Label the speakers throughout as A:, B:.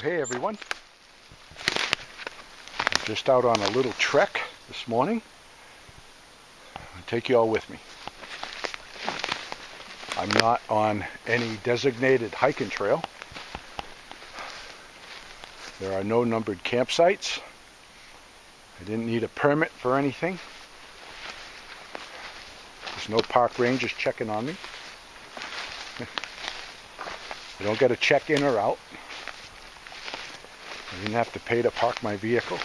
A: Hey everyone, I'm just out on a little trek this morning. I'll take you all with me. I'm not on any designated hiking trail. There are no numbered campsites. I didn't need a permit for anything. There's no park rangers checking on me. I don't get a check in or out. I didn't have to pay to park my vehicle.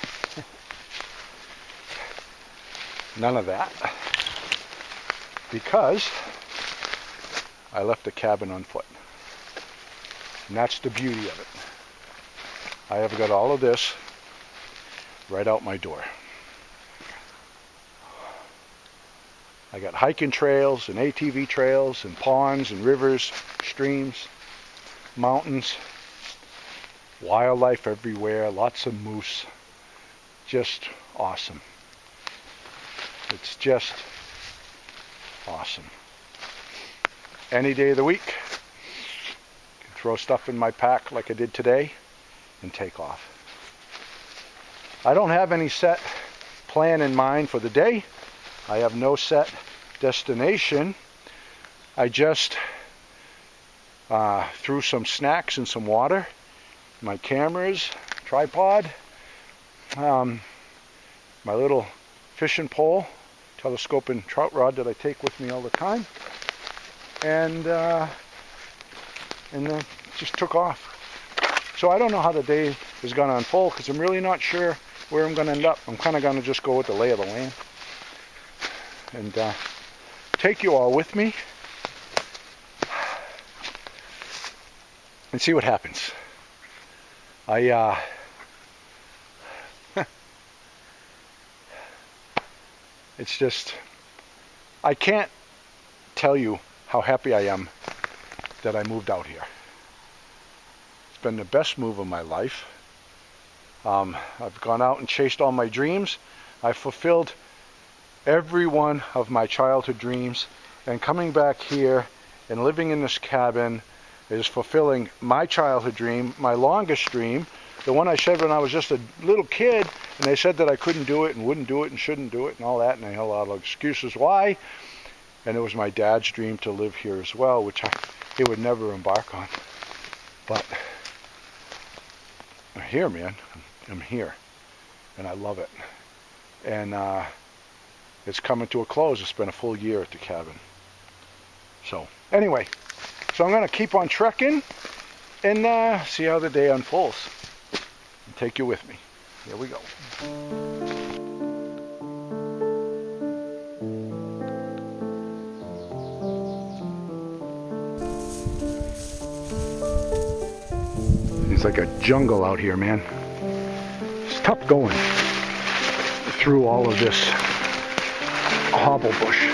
A: None of that. Because I left the cabin on foot. And that's the beauty of it. I have got all of this right out my door. I got hiking trails and ATV trails and ponds and rivers, streams, mountains, wildlife everywhere, lots of moose. Just awesome. It's just awesome. Any day of the week, I can throw stuff in my pack like I did today and take off. I don't have any set plan in mind for the day. I have no set destination. I just threw some snacks and some water, my cameras, tripod, my little fishing pole, telescope and trout rod that I take with me all the time, and then just took off. So I don't know how the day is going to unfold because I'm really not sure where I'm going to end up. I'm kind of going to just go with the lay of the land and take you all with me and see what happens. It's just, I can't tell you how happy I am that I moved out here. It's been the best move of my life. I've gone out and chased all my dreams. I've fulfilled every one of my childhood dreams, and coming back here and living in this cabin is fulfilling my childhood dream, my longest dream, the one I said when I was just a little kid, and they said that I couldn't do it and wouldn't do it and shouldn't do it and all that, and I had a lot of excuses why. And it was my dad's dream to live here as well, which he would never embark on. But I'm here, man. I'm here, and I love it. And it's coming to a close. It's been a full year at the cabin. So anyway, so I'm going to keep on trekking and see how the day unfolds. And take you with me. Here we go. It's like a jungle out here, man. It's tough going through all of this hobble bush.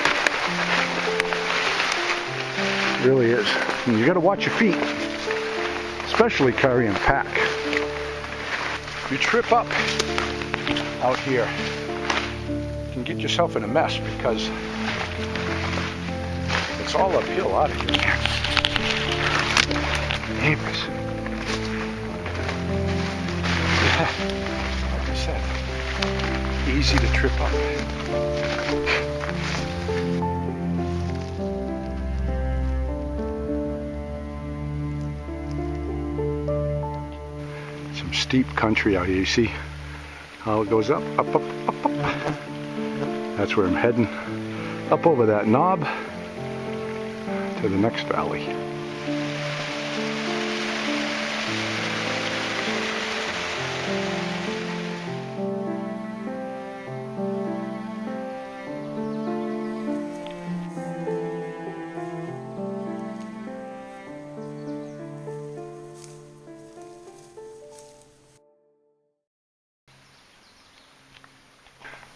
A: It really is. And you got to watch your feet, especially carrying a pack. You trip up out here, you can get yourself in a mess because it's all uphill out of here, man. Neighbors. Yeah, like I said, easy to trip up. Steep country out here. You see how it goes up, up, up, up, up. That's where I'm heading, up over that knob to the next valley.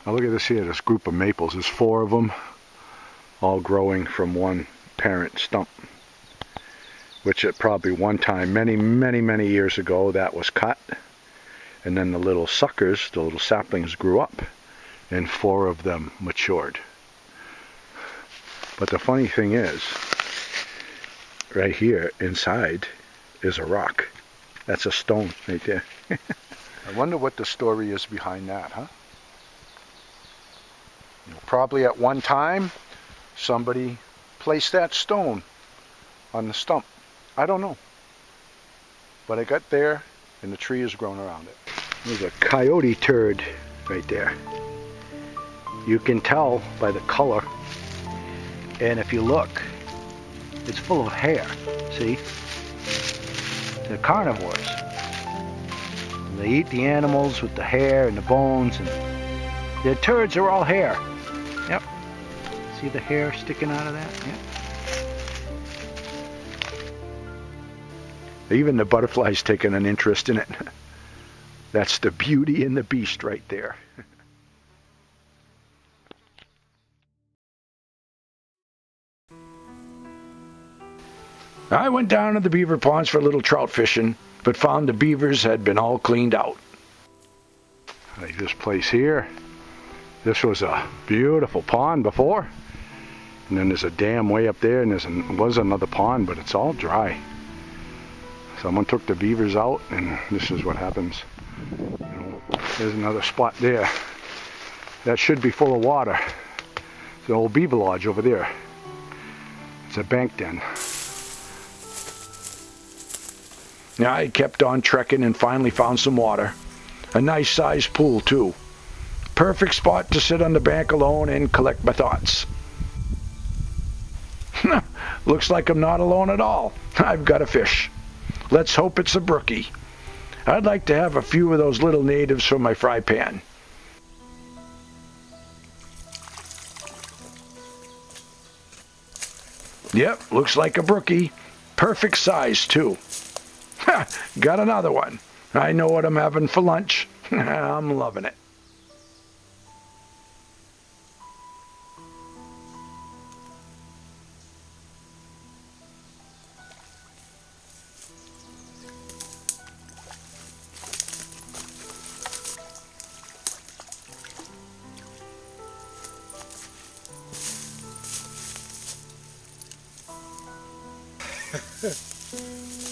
A: Now look at this here, this group of maples. There's 4 of them, all growing from one parent stump, which at probably one time, many years ago, that was cut. And then the little suckers, the little saplings grew up, and 4 of them matured. But the funny thing is, right here inside is a rock. That's a stone right there. I wonder what the story is behind that, huh? You know, probably at one time somebody placed that stone on the stump. I don't know. But I got there and the tree has grown around it. There's a coyote turd right there. You can tell by the color, and if you look, it's full of hair. See? They're carnivores. They eat the animals with the hair and the bones, and their turds are all hair. Yep. See the hair sticking out of that? Yep. Even the butterfly's taking an interest in it. That's the beauty and the beast right there. I went down to the beaver ponds for a little trout fishing, but found the beavers had been all cleaned out. Like this place here, this was a beautiful pond before, and then there's a dam way up there, and there was another pond, but it's all dry. Someone took the beavers out, and this is what happens. You know, there's another spot there. That should be full of water. It's an old beaver lodge over there. It's a bank den. Now I kept on trekking and finally found some water. A nice sized pool too. Perfect spot to sit on the bank alone and collect my thoughts. Looks like I'm not alone at all. I've got a fish. Let's hope it's a brookie. I'd like to have a few of those little natives for my fry pan. Yep, looks like a brookie. Perfect size too. Got another one. I know what I'm having for lunch. I'm loving it.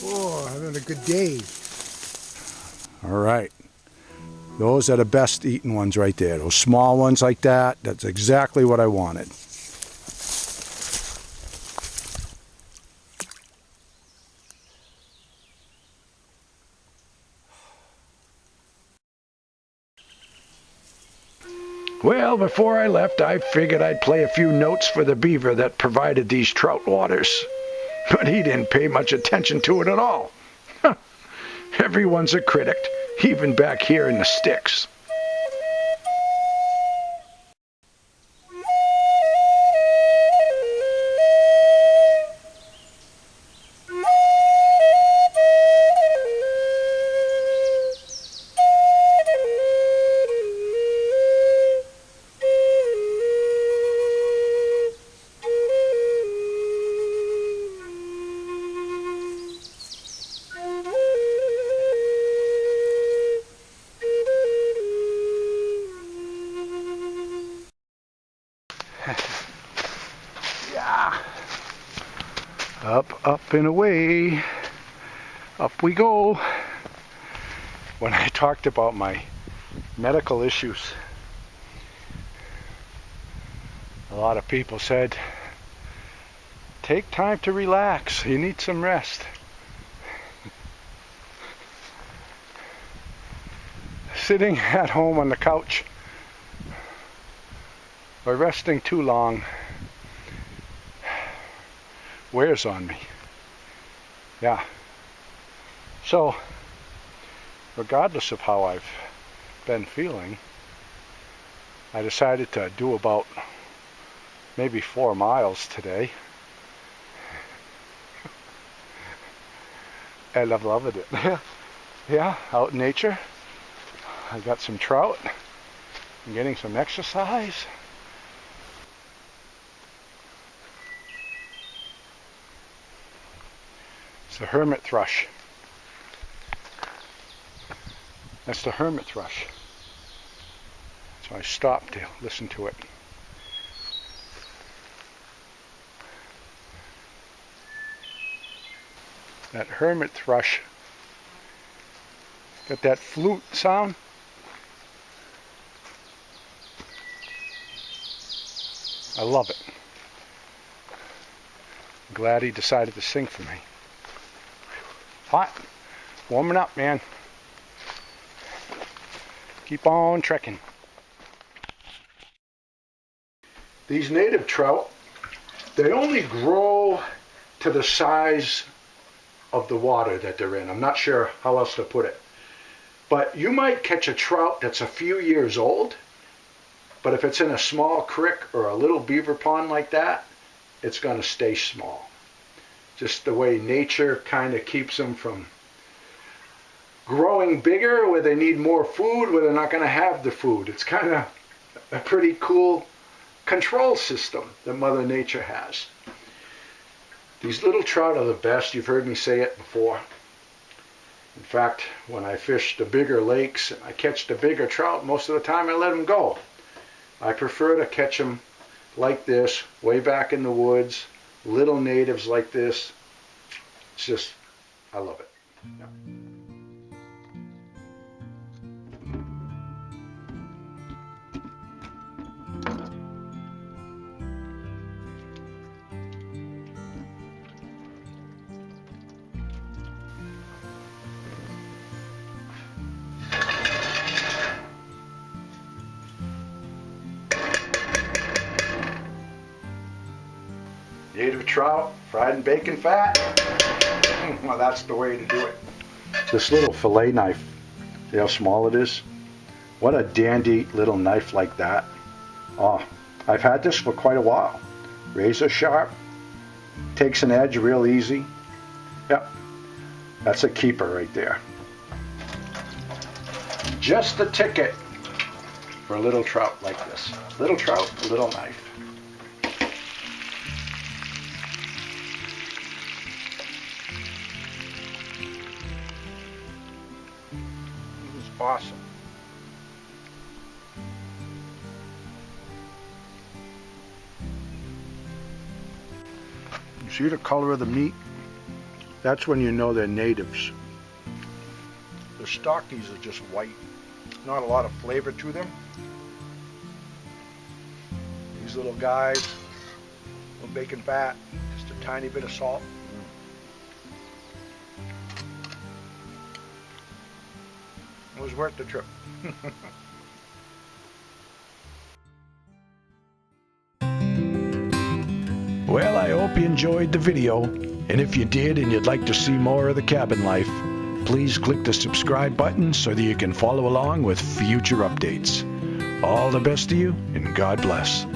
B: Oh, having a good day.
A: All right. Those are the best eating ones right there. Those small ones like that, that's exactly what I wanted. Well, before I left, I figured I'd play a few notes for the beaver that provided these trout waters. But he didn't pay much attention to it at all. Everyone's a critic, even back here in the sticks. Yeah. Up, up and away. Up we go. When I talked about my medical issues, a lot of people said, take time to relax. You need some rest. Sitting at home on the couch or resting too long wears on me. Yeah. So, regardless of how I've been feeling, I decided to do about maybe 4 miles today. And I've loved it. Yeah, out in nature. I got some trout. I'm getting some exercise. It's the hermit thrush. That's the hermit thrush. So I stopped to listen to it. That hermit thrush Got that flute sound. I love it. Glad he decided to sing for me. Hot. Warming up, man. Keep on trekking. These native trout, they only grow to the size of the water that they're in. I'm not sure how else to put it. But you might catch a trout that's a few years old, but if it's in a small creek or a little beaver pond like that, it's going to stay small. Just the way nature kind of keeps them from growing bigger, where they need more food, where they're not going to have the food. It's kind of a pretty cool control system that Mother Nature has. These little trout are the best. You've heard me say it before. In fact, when I fish the bigger lakes and I catch the bigger trout, most of the time I let them go. I prefer to catch them like this, way back in the woods, little natives like this. It's just, I love it. Yeah. Native trout, fried in bacon fat. Well, that's the way to do it. This little fillet knife, see how small it is? What a dandy little knife like that. Oh, I've had this for quite a while. Razor sharp, takes an edge real easy. Yep, that's a keeper right there. Just the ticket for a little trout like this. Little trout, little knife. Awesome. You see the color of the meat? That's when you know they're natives. The stockies are just white. Not a lot of flavor to them. These little guys, little bacon fat, just a tiny bit of salt. It was worth the trip.
C: Well, I hope you enjoyed the video, and if you did and you'd like to see more of the cabin life, please click the subscribe button so that you can follow along with future updates. All the best to you, and God bless.